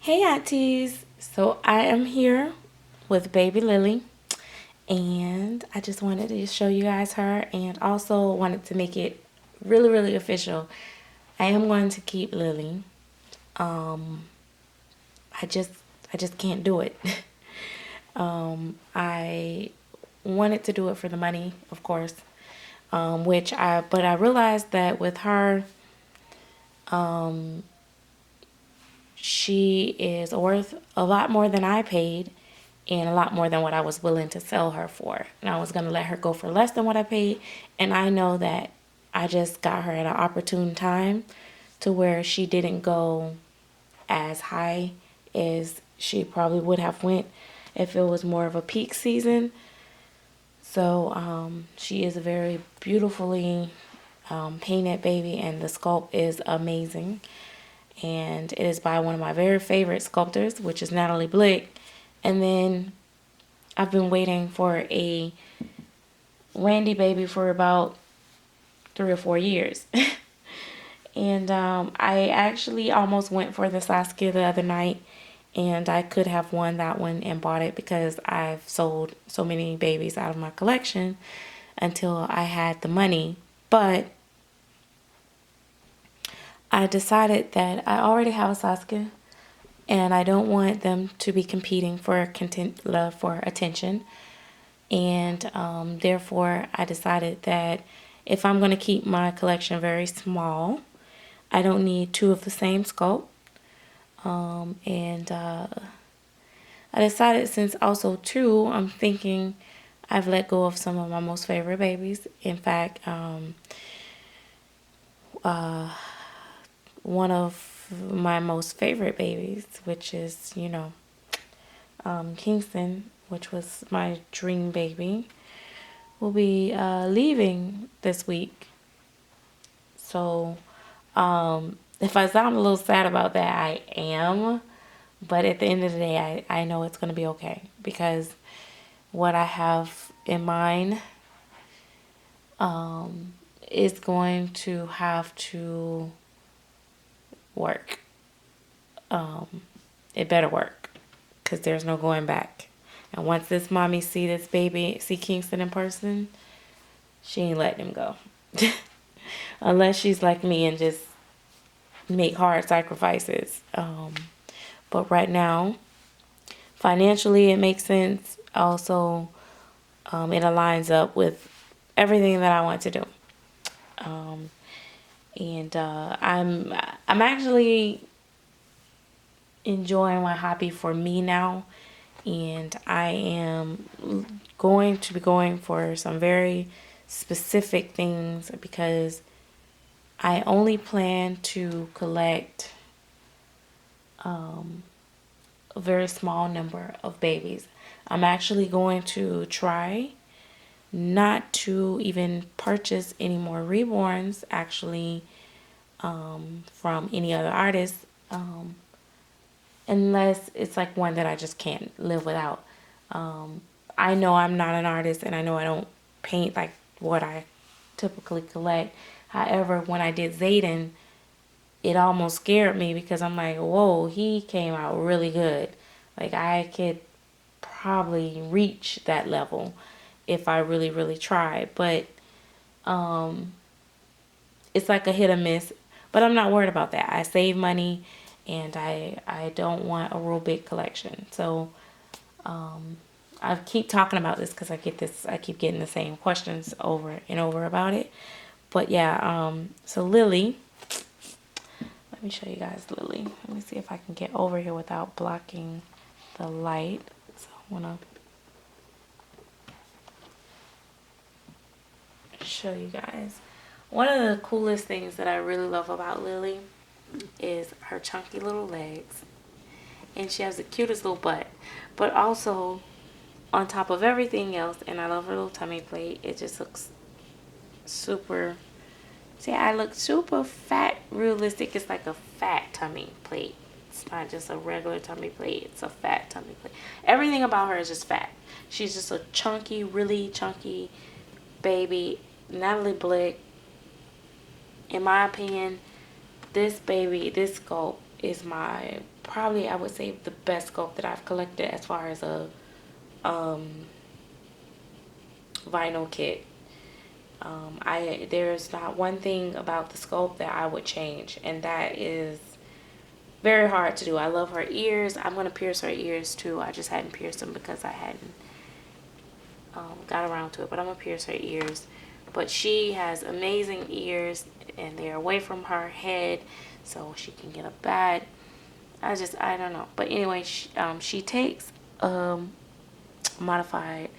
Hey aunties, so I am here with baby Lily, and I just wanted to show you guys her and also wanted to make it really official. I am going to keep Lily. um I just I just can't do it. I wanted to do it for the money, of course, but I realized that with her, she is worth a lot more than I paid and a lot more than what I was willing to sell her for. And I was going to let her go for less than what I paid. And I know that I just got her at an opportune time to where she didn't go as high as she probably would have went if it was more of a peak season. So she is a very beautifully painted baby, and the sculpt is amazing. And it is by one of my very favorite sculptors, which is Natalie Blick. And then I've been waiting for a Randy baby for about 3 or 4 years. And I actually almost went for the Saskia the other night, and I could have won that one and bought it because I've sold so many babies out of my collection until I had the money. But I decided that I already have a Saskia, and I don't want them to be competing for for attention. And therefore, I decided that if I'm going to keep my collection very small, I don't need two of the same sculpt. And I decided, since also too, I'm thinking I've let go of some of my most favorite babies. In fact, one of my most favorite babies, which is, Kingston, which was my dream baby, will be leaving this week. So if I sound a little sad about that, I am. But at the end of the day, I know it's going to be okay, because what I have in mind is going to have to work. It better work, because there's no going back. And once this mommy see Kingston in person, she ain't letting him go. Unless she's like me and just make hard sacrifices. But right now, financially, it makes sense. Also, it aligns up with everything that I want to do. And I'm actually enjoying my hobby for me now, and I am going to be going for some very specific things, because I only plan to collect a very small number of babies. I'm actually going to try not to even purchase any more reborns, actually, from any other artist, unless it's like one that I just can't live without. I know I'm not an artist, and I know I don't paint like what I typically collect. However, when I did Zayden, it almost scared me, because I'm like, whoa, he came out really good. Like, I could probably reach that level if I really tried. But it's like a hit or miss. But I'm not worried about that. I save money, and I don't want a real big collection. So I keep talking about this because I keep getting the same questions over and over about it. But yeah, so Lily, let me show you guys Lily. Let me see if I can get over here without blocking the light. So I want to show you guys. One of the coolest things that I really love about Lily is her chunky little legs. And she has the cutest little butt. But also, on top of everything else, and I love her little tummy plate, it just looks super... See, I look super fat, realistic. It's like a fat tummy plate. It's not just a regular tummy plate. It's a fat tummy plate. Everything about her is just fat. She's just a chunky, really chunky baby. Natalie Blick, in my opinion, this baby, this sculpt is my, probably I would say, the best sculpt that I've collected as far as a vinyl kit. There's not one thing about the sculpt that I would change, and that is very hard to do. I love her ears. I'm gonna pierce her ears too. I just hadn't pierced them because I hadn't got around to it, but I'm gonna pierce her ears. But she has amazing ears, and they're away from her head, so she can get a bad, I don't know. But anyway, she takes modified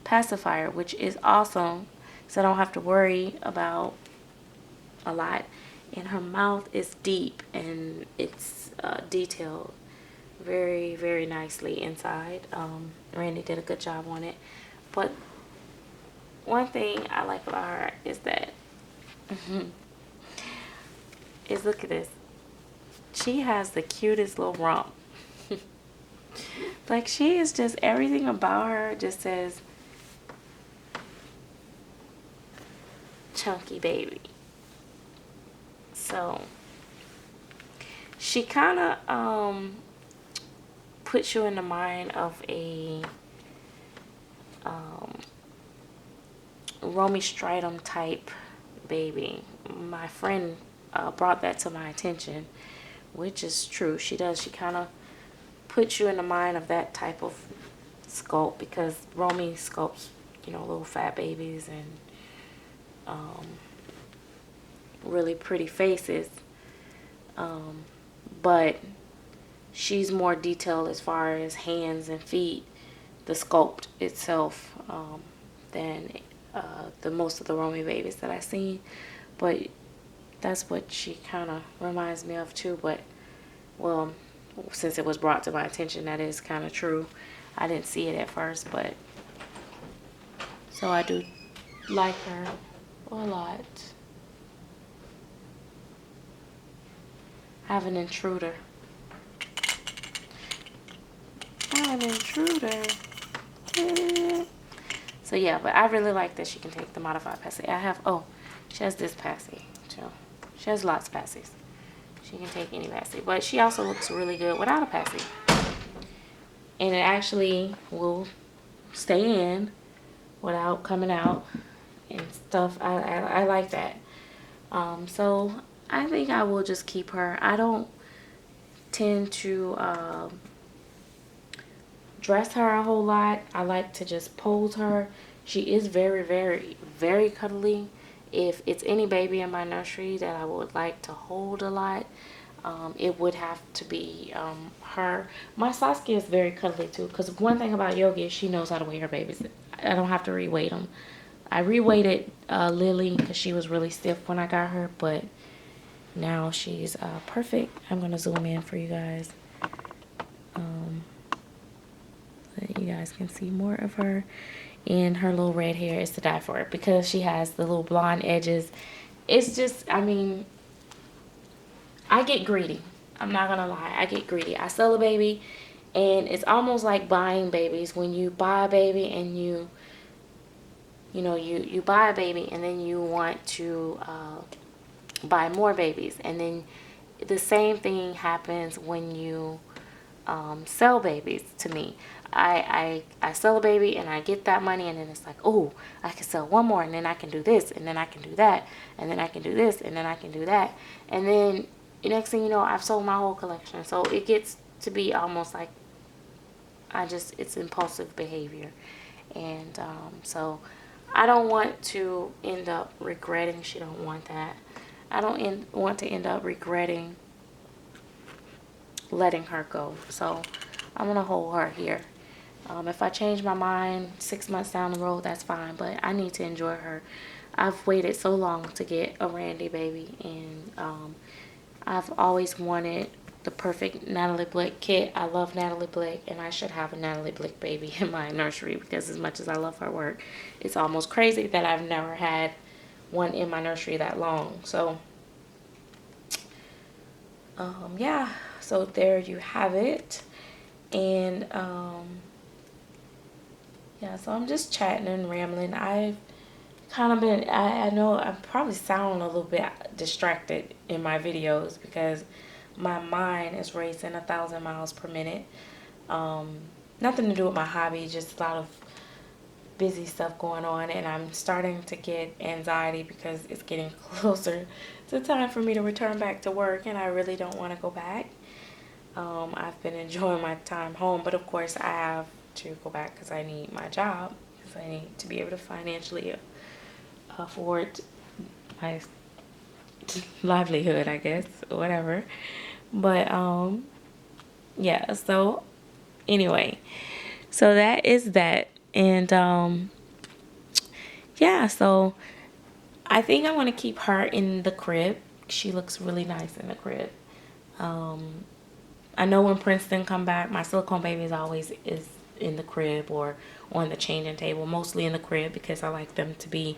pacifier, which is awesome, so I don't have to worry about a lot. And her mouth is deep, and it's detailed very, very nicely inside. Randy did a good job on it. But one thing I like about her is that is, look at this. She has the cutest little rump. Like, she is just, everything about her just says chunky baby. So she kind of puts you in the mind of a Romy Stratum type baby. My friend brought that to my attention, which is true. She does. She kind of puts you in the mind of that type of sculpt, because Romy sculpts, you know, little fat babies and really pretty faces. But she's more detailed as far as hands and feet, the sculpt itself, than the most of the Romy babies that I've seen. But that's what she kind of reminds me of too. But, well, since it was brought to my attention, that is kind of true. I didn't see it at first, but so I do like her a lot. I have an intruder. I'm an intruder. Yeah. So yeah, but I really like that she can take the modified passy. I have, oh, she has this passy too. She has lots of passies. She can take any passy, but she also looks really good without a passy. And it actually will stay in without coming out and stuff. I like that. So I think I will just keep her. I don't tend to dress her a whole lot. I like to just pose her. She is very, very, very cuddly. If it's any baby in my nursery that I would like to hold a lot, it would have to be her. My Saskia is very cuddly too, because one thing about Yogi is she knows how to weigh her babies. I don't have to reweight them. I reweighted Lilly because she was really stiff when I got her, but now she's perfect. I'm going to zoom in for you guys. So you guys can see more of her. And her little red hair is to die for, because she has the little blonde edges. It's just, I mean, I get greedy. I'm not going to lie. I get greedy. I sell a baby, and it's almost like buying babies. When you buy a baby and you buy a baby, and then you want to buy more babies. And then the same thing happens when you sell babies to me. I sell a baby and I get that money, and then it's like, oh, I can sell one more, and then I can do this, and then I can do that, and then I can do this, and then I can do that. And then the next thing you know, I've sold my whole collection. So it gets to be almost like it's impulsive behavior. And so I don't want to end up regretting. She don't want that. I don't want to end up regretting letting her go. So I'm going to hold her here. If I change my mind 6 months down the road, that's fine. But I need to enjoy her. I've waited so long to get a Randy baby. And I've always wanted the perfect Natalie Blick kit. I love Natalie Blick, and I should have a Natalie Blick baby in my nursery, because as much as I love her work, it's almost crazy that I've never had one in my nursery that long. So yeah, so there you have it. And yeah, so I'm just chatting and rambling. I've kind of been, I know I probably sound a little bit distracted in my videos, because my mind is racing 1,000 miles per minute. Nothing to do with my hobby, just a lot of busy stuff going on, and I'm starting to get anxiety because it's getting closer to time for me to return back to work, and I really don't want to go back. I've been enjoying my time home, but of course I have to go back because I need my job, because I need to be able to financially afford my livelihood, I guess, whatever. But yeah, so anyway, so that is that. And yeah, so I think I want to keep her in the crib. She looks really nice in the crib. I know when Princeton come back, my silicone baby is in the crib or on the changing table, mostly in the crib, because I like them to be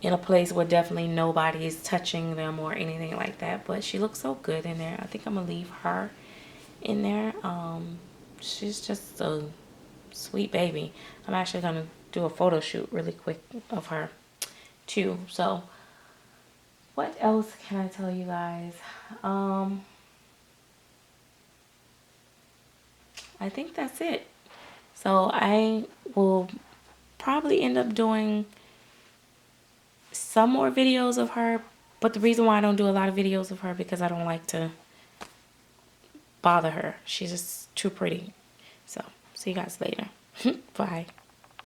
in a place where definitely nobody is touching them or anything like that. But she looks so good in there. I think I'm gonna leave her in there. She's just a sweet baby. I'm actually gonna do a photo shoot really quick of her too. So what else can I tell you guys? I think that's it. So I will probably end up doing some more videos of her, but the reason why I don't do a lot of videos of her because I don't like to bother her. She's just too pretty. So see you guys later. Bye.